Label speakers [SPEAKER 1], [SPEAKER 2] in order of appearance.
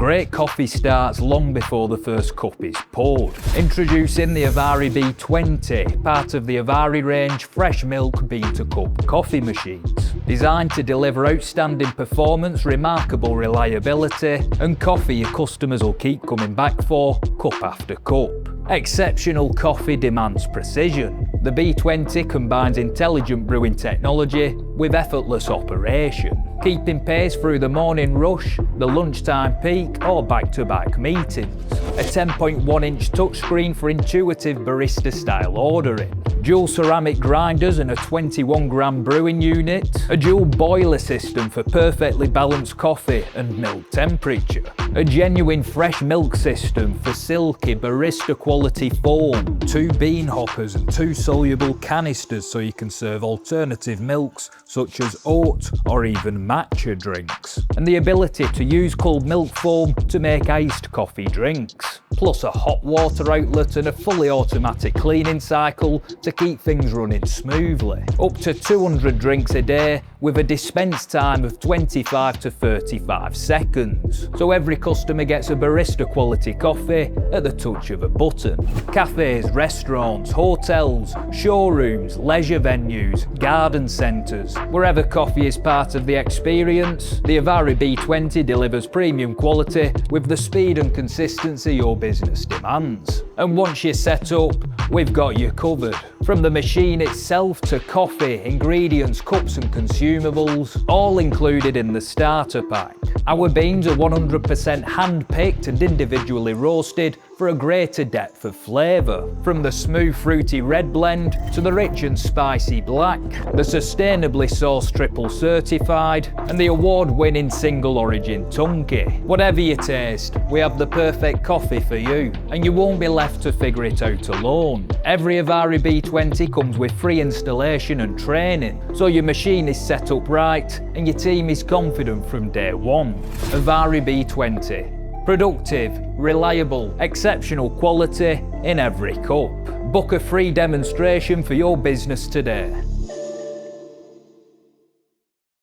[SPEAKER 1] great coffee starts long before the first cup is poured. Introducing the Avari B20, part of the Avari range fresh milk bean-to-cup coffee machines. Designed to deliver outstanding performance, remarkable reliability, and coffee your customers will keep coming back for, cup after cup. Exceptional coffee demands precision. The B20 combines intelligent brewing technology with effortless operation, keeping pace through the morning rush, the lunchtime peak, or back-to-back meetings. A 10.1-inch touchscreen for intuitive barista-style ordering. Dual ceramic grinders and a 21-gram brewing unit. A dual boiler system for perfectly balanced coffee and milk temperature. A genuine fresh milk system for silky barista-quality foam. 2 bean hoppers and 2 soluble canisters so you can serve alternative milks such as oat or even matcha drinks. And the ability to use cold milk foam to make iced coffee drinks. Plus a hot water outlet and a fully automatic cleaning cycle to keep things running smoothly. Up to 200 drinks a day with a dispense time of 25 to 35 seconds. So every customer gets a barista quality coffee at the touch of a button. Cafés, restaurants, hotels, showrooms, leisure venues, garden centres. Wherever coffee is part of the experience, the Avari B20 delivers premium quality with the speed and consistency your business demands. And once you're set up, we've got you covered. From the machine itself to coffee, ingredients, cups and consumables, all included in the starter pack. Our beans are 100% hand-picked and individually roasted for a greater depth of flavour. From the smooth fruity red blend to the rich and spicy black, the sustainably sourced triple certified, and the award-winning single origin Tunky. Whatever your taste, we have the perfect coffee for you, and you won't be left to figure it out alone. Every Avari B20 comes with free installation and training, so your machine is set up right and your team is confident from day one. Avari B20. Productive, reliable, exceptional quality in every cup. Book a free demonstration for your business today.